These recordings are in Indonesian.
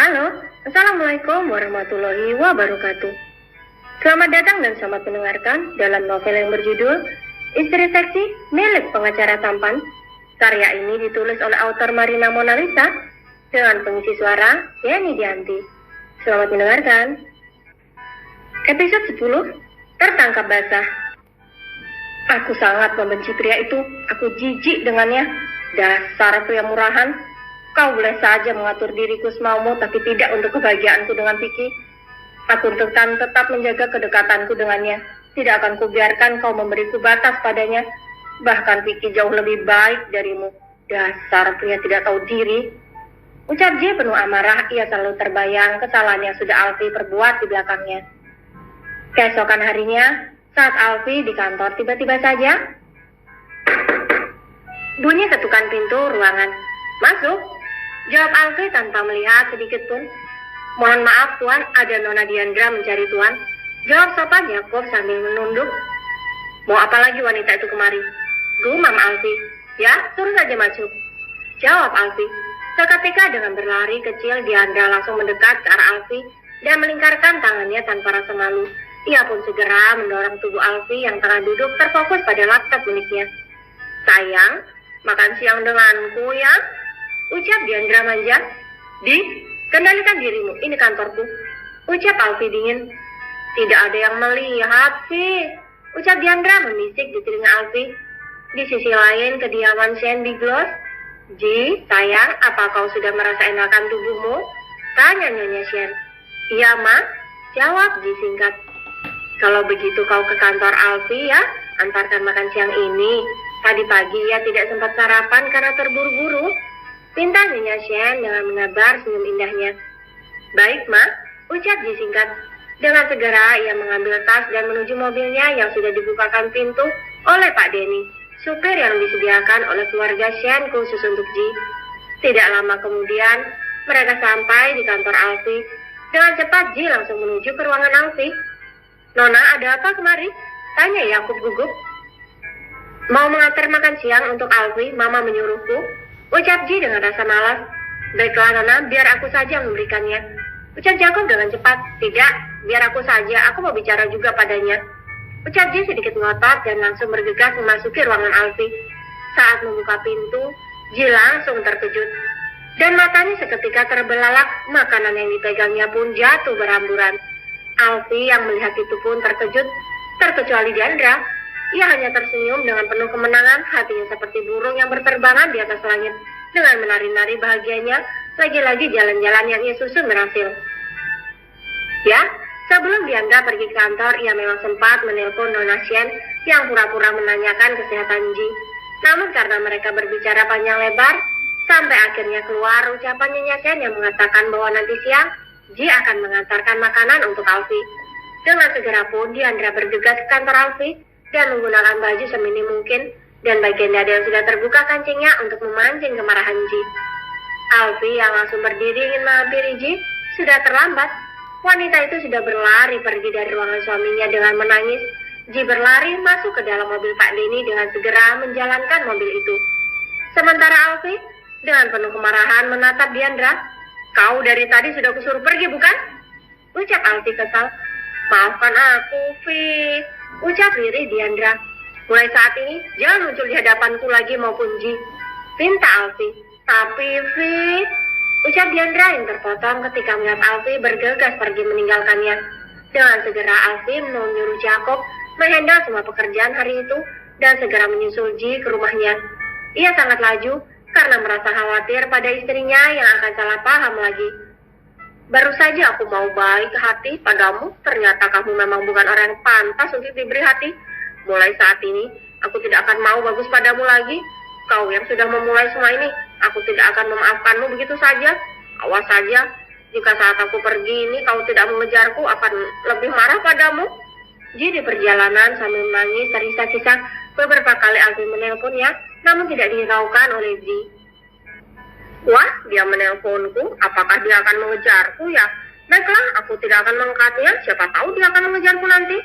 Halo, Assalamualaikum warahmatullahi wabarakatuh. Selamat datang dan selamat mendengarkan dalam novel yang berjudul Istri Seksi milik pengacara tampan. Karya ini ditulis oleh autor Marina Mona Lisa dengan pengisi suara Yeni Dianti. Selamat mendengarkan. Episode 10, Tertangkap Basah. Aku sangat membenci pria itu. Aku jijik dengannya. Dasar pria murahan. Kau boleh saja mengatur diriku semaumu, tapi tidak untuk kebahagiaanku dengan Vicky. Aku tetap menjaga kedekatanku dengannya. Tidak akan kubiarkan kau memberiku batas padanya. Bahkan Vicky jauh lebih baik darimu. Dasar pria tidak tahu diri. Ucap J penuh amarah. Ia selalu terbayang kesalahan yang sudah Alfie perbuat di belakangnya. Keesokan harinya, saat Alfie di kantor, tiba-tiba saja bunyi ketukan pintu ruangan. Masuk, jawab Alfie tanpa melihat sedikit pun. Mohon maaf Tuan, ada Nona Diandra mencari Tuan, jawab sopan Yakob sambil menunduk. Mau apa lagi wanita itu kemari? Gumam Alfie. Ya, suruh saja masuk, jawab Alfie. Seketika dengan berlari kecil, Diandra langsung mendekat ke arah Alfie dan melingkarkan tangannya tanpa rasa malu. Ia pun segera mendorong tubuh Alfie yang tengah duduk terfokus pada laptop miliknya. Sayang, makan siang denganku ya, ucap Diandra manja. Kendalikan dirimu, ini kantorku, ucap Alfie dingin. Tidak ada yang melihat, Vi, ucap Diandra memisik di telinga Alfie. Di sisi lain, kediaman Shen diglos. Ji, sayang, apa kau sudah merasa enakan tubuhmu? Tanya Nyonya Shen. Iya, Ma, jawab Ji singkat. Kalau begitu kau ke kantor Alfie ya, antarkan makan siang ini. Tadi pagi ia tidak sempat sarapan karena terburu-buru, pinta Nyonya Shen dengan menebar senyum indahnya. Baik, Ma, ucap Ji singkat. Dengan segera ia mengambil tas dan menuju mobilnya yang sudah dibukakan pintu oleh Pak Denny, supir yang disediakan oleh keluarga Shen khusus untuk Ji. Tidak lama kemudian, mereka sampai di kantor Alfie. Dengan cepat Ji langsung menuju ke ruangan Alfie. Nona, ada apa kemari? Tanya Yakub gugup. Mau mengantar makan siang untuk Alfie, Mama menyuruhku, ucap Ji dengan rasa malas. Baiklah Nona, biar aku saja yang memberikannya, ucap Jacob dengan cepat. Tidak, biar aku saja, aku mau bicara juga padanya, ucap Ji sedikit ngotot dan langsung bergegas memasuki ruangan Alfie. Saat membuka pintu, Ji langsung terkejut dan matanya seketika terbelalak. Makanan yang dipegangnya pun jatuh berhamburan. Alfie yang melihat itu pun terkejut, terkecuali Diandra. Ia hanya tersenyum dengan penuh kemenangan, hatinya seperti burung yang berterbangan di atas langit. Dengan menari-nari bahagianya, lagi-lagi jalan-jalan yang ia susun berhasil. Ya, sebelum Diandra pergi ke kantor, ia memang sempat menelpon Nona Shen yang pura-pura menanyakan kesehatan Ji. Namun karena mereka berbicara panjang lebar, sampai akhirnya keluar ucapan Nyonya Shen yang mengatakan bahwa nanti siang Ji akan mengantarkan makanan untuk Alfie. Dengan segera pun Diandra bergegas ke kantor Alfie dan menggunakan baju seminim mungkin, dan bagian dada yang sudah terbuka kancingnya untuk memancing kemarahan Ji. Alfie yang langsung berdiri ingin menghampiri Ji sudah terlambat. Wanita itu sudah berlari pergi dari ruangan suaminya dengan menangis. Ji berlari masuk ke dalam mobil Pak Denny dengan segera menjalankan mobil itu. Sementara Alfie dengan penuh kemarahan menatap Diandra. Kau dari tadi sudah kusuruh pergi bukan? Ucap Alfie kesal. Maafkan aku, Vi, ucap lirih Diandra. Mulai saat ini jangan muncul di hadapanku lagi maupun Ji, pinta Alfie. Tapi Vi, ucap Diandra yang terpotong ketika melihat Alfie bergegas pergi meninggalkannya. Dengan segera Alfie menyuruh Jacob menghandle semua pekerjaan hari itu dan segera menyusul Ji ke rumahnya. Ia sangat laju karena merasa khawatir pada istrinya yang akan salah paham lagi. Baru saja aku mau baik hati padamu, ternyata kamu memang bukan orang yang pantas untuk diberi hati. Mulai saat ini, aku tidak akan mau bagus padamu lagi. Kau yang sudah memulai semua ini, aku tidak akan memaafkanmu begitu saja. Awas saja, jika saat aku pergi ini kau tidak mengejarku, akan lebih marah padamu. Ji di perjalanan sambil menangis terisa-sisa. Beberapa kali Alfie menelponnya, namun tidak dihiraukan oleh Ji. Wah, dia menelponku, apakah dia akan mengejarku ya? Baiklah, aku tidak akan mengangkatnya, siapa tahu dia akan mengejarku nanti.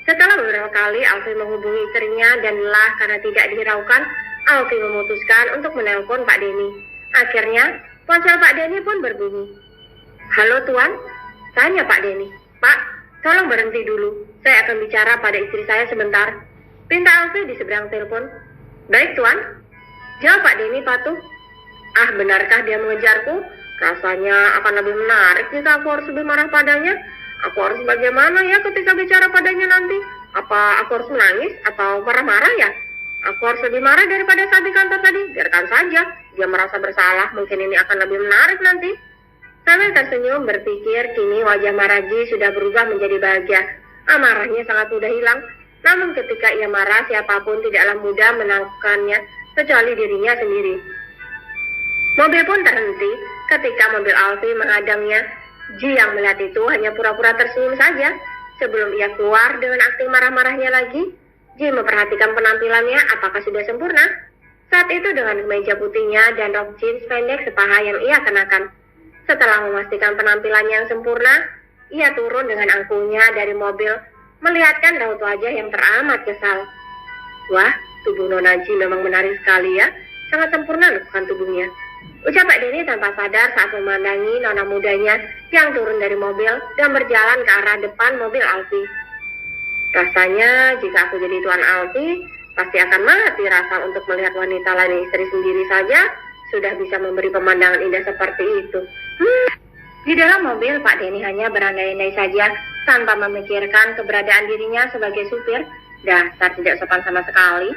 Setelah beberapa kali Alfie menghubungi istrinya dan lelah karena tidak dihiraukan, Alfie memutuskan untuk menelpon Pak Denny. Akhirnya, ponsel Pak Denny pun berbunyi. Halo Tuan, tanya Pak Denny. Pak, tolong berhenti dulu. Saya akan bicara pada istri saya sebentar. Pinta Alfie di seberang telepon. Baik Tuan. Jawab Pak Denny patuh. Ah, benarkah dia mengejarku? Rasanya akan lebih menarik jika aku harus lebih marah padanya. Aku harus bagaimana ya ketika bicara padanya nanti? Apa aku harus menangis atau marah-marah ya? Aku harus lebih marah daripada saat di kantor tadi. Biarkan saja, dia merasa bersalah. Mungkin ini akan lebih menarik nanti. Sambil tersenyum berpikir, kini wajah Maraji sudah berubah menjadi bahagia. Amarahnya sangat mudah hilang. Namun ketika ia marah, siapapun tidaklah mudah menangkannya, kecuali dirinya sendiri. Mobil pun terhenti ketika mobil Alfie menghadangnya. Ji yang melihat itu hanya pura-pura tersenyum saja. Sebelum ia keluar dengan akting marah-marahnya lagi, Ji memperhatikan penampilannya apakah sudah sempurna. Saat itu dengan kemeja putihnya dan rok jeans pendek sepaha yang ia kenakan. Setelah memastikan penampilannya yang sempurna, ia turun dengan angkuhnya dari mobil, melihatkan raut wajah yang teramat kesal. Wah, tubuh Nona Ji memang menarik sekali ya, sangat sempurna lekukan tubuhnya. Ucap Pak Denny tanpa sadar saat memandangi nona mudanya yang turun dari mobil dan berjalan ke arah depan mobil Alfie. Rasanya jika aku jadi Tuan Alfie, pasti akan mati rasa untuk melihat wanita lain istri sendiri saja sudah bisa memberi pemandangan indah seperti itu. Di dalam mobil, Pak Denny hanya berandai-andai saja tanpa memikirkan keberadaan dirinya sebagai supir. Dasar tidak sopan sama sekali.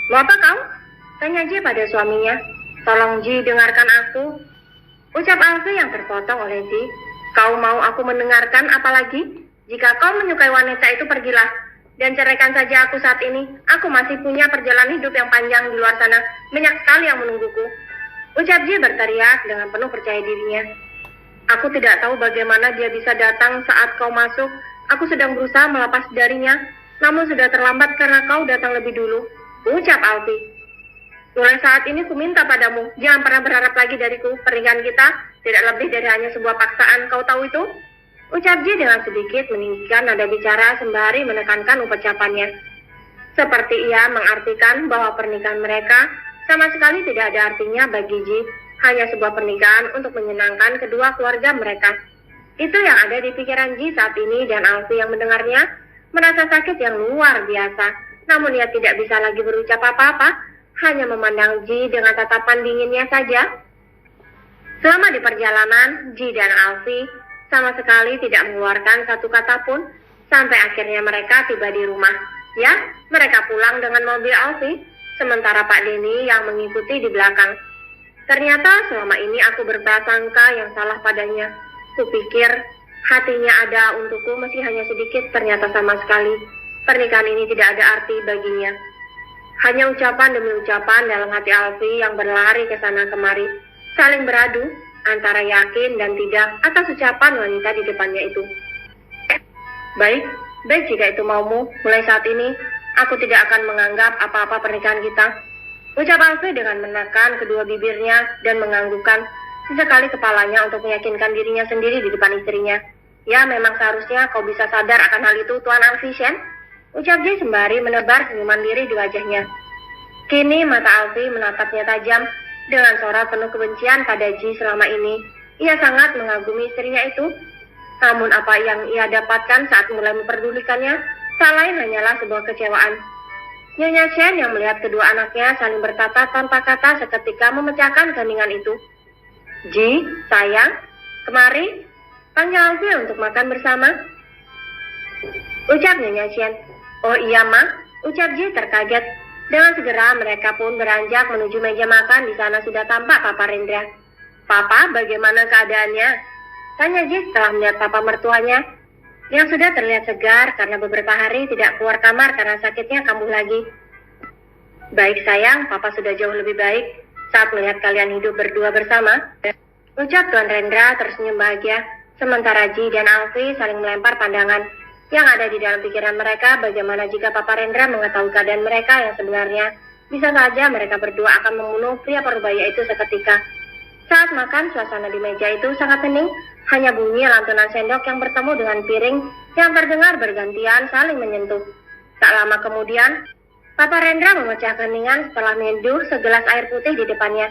Mau apa kau? Tanya Ji pada suaminya. Tolong Ji, dengarkan aku. Ucap Alfie yang terpotong oleh Ji. Kau mau aku mendengarkan apa lagi? Jika kau menyukai wanita itu, pergilah. Dan ceraikan saja aku saat ini. Aku masih punya perjalanan hidup yang panjang di luar sana. Banyak sekali yang menungguku. Ucap Ji berteriak dengan penuh percaya dirinya. Aku tidak tahu bagaimana dia bisa datang saat kau masuk. Aku sedang berusaha melepas darinya. Namun sudah terlambat karena kau datang lebih dulu. Ucap Alfie. Mulai saat ini ku minta padamu, jangan pernah berharap lagi dariku. Pernikahan kita tidak lebih dari hanya sebuah paksaan, kau tahu itu? Ucap Ji dengan sedikit meninggikan nada bicara sembari menekankan ucapannya. Seperti ia mengartikan bahwa pernikahan mereka sama sekali tidak ada artinya bagi Ji. Hanya sebuah pernikahan untuk menyenangkan kedua keluarga mereka. Itu yang ada di pikiran Ji saat ini dan Alfie yang mendengarnya merasa sakit yang luar biasa. Namun ia tidak bisa lagi berucap apa-apa, hanya memandang Ji dengan tatapan dinginnya saja. Selama di perjalanan, Ji dan Alfie sama sekali tidak mengeluarkan satu kata pun, sampai akhirnya mereka tiba di rumah. Ya, mereka pulang dengan mobil Alfie, sementara Pak Denny yang mengikuti di belakang. Ternyata selama ini aku berprasangka yang salah padanya. Kupikir hatinya ada untukku meski hanya sedikit, ternyata sama sekali pernikahan ini tidak ada arti baginya. Hanya ucapan demi ucapan dalam hati Alfie yang berlari ke sana kemari, saling beradu antara yakin dan tidak atas ucapan wanita di depannya itu. Baik jika itu maumu, mulai saat ini aku tidak akan menganggap apa-apa pernikahan kita. Ucap Alfie dengan menekan kedua bibirnya dan menganggukkan sesekali kepalanya untuk meyakinkan dirinya sendiri di depan istrinya. Ya, memang seharusnya kau bisa sadar akan hal itu, Tuan Alfie Shen. Ucap Ji sembari menebar senyuman diri di wajahnya. Kini mata Alfie menatapnya tajam dengan sorot penuh kebencian pada Ji selama ini. Ia sangat mengagumi istrinya itu. Namun apa yang ia dapatkan saat mulai memperdulikannya, tak lain hanyalah sebuah kecewaan. Nyonya Chen yang melihat kedua anaknya saling bertatap tanpa kata seketika memecahkan keheningan itu. Ji, sayang, kemari, panggil Alfie untuk makan bersama. Ucap Nyonya Chen. Oh iya Ma, ucap Ji terkaget. Dengan segera mereka pun beranjak menuju meja makan. Di sana sudah tampak Papa Rendra. Papa, bagaimana keadaannya? Tanya Ji setelah melihat papa mertuanya, yang sudah terlihat segar karena beberapa hari tidak keluar kamar karena sakitnya kambuh lagi. Baik sayang, papa sudah jauh lebih baik saat melihat kalian hidup berdua bersama. Ucap Tuan Rendra tersenyum bahagia, sementara Ji dan Alfie saling melempar pandangan. Yang ada di dalam pikiran mereka, bagaimana jika Papa Rendra mengetahui keadaan mereka yang sebenarnya. Bisa saja mereka berdua akan membunuh pria parubaya itu seketika. Saat makan, suasana di meja itu sangat hening. Hanya bunyi lantunan sendok yang bertemu dengan piring yang terdengar bergantian saling menyentuh. Tak lama kemudian, Papa Rendra memecah keheningan setelah menyeduh segelas air putih di depannya.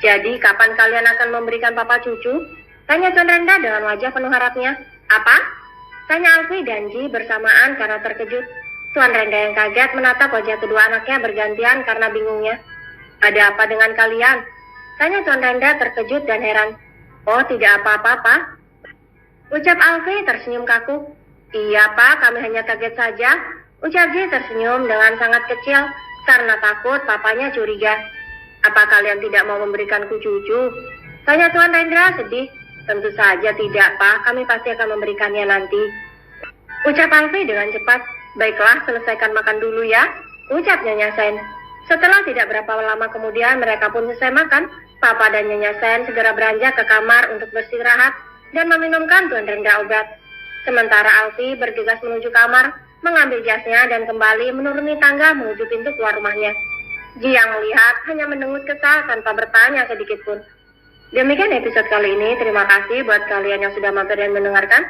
Jadi, kapan kalian akan memberikan Papa cucu? Tanya Tuan Renda dengan wajah penuh harapnya. Apa? Tanya Alfie dan Ji bersamaan karena terkejut. Tuan Renda yang kaget menatap wajah kedua anaknya bergantian karena bingungnya. Ada apa dengan kalian? Tanya Tuan Renda terkejut dan heran. Oh, tidak apa-apa, Pak. Ucap Alfie tersenyum kaku. Iya, Pak, kami hanya kaget saja. Ucap Ji tersenyum dengan sangat kecil karena takut papanya curiga. Apa kalian tidak mau memberikanku cucu? Tanya Tuan Rendra sedih. Tentu saja tidak, Pak. Kami pasti akan memberikannya nanti. Ucap Alfie dengan cepat. Baiklah, selesaikan makan dulu ya. Ucap Nyonya Sen. Setelah tidak berapa lama kemudian mereka pun selesai makan. Papa dan Nyonya Sen segera beranjak ke kamar untuk beristirahat dan meminumkan Tuan Renda obat. Sementara Alfie bergegas menuju kamar, mengambil jasnya dan kembali menuruni tangga menuju pintu keluar rumahnya. Ji yang melihat hanya mendengus kesal tanpa bertanya sedikit pun. Demikian episode kali ini. Terima kasih buat kalian yang sudah mampir dan mendengarkan.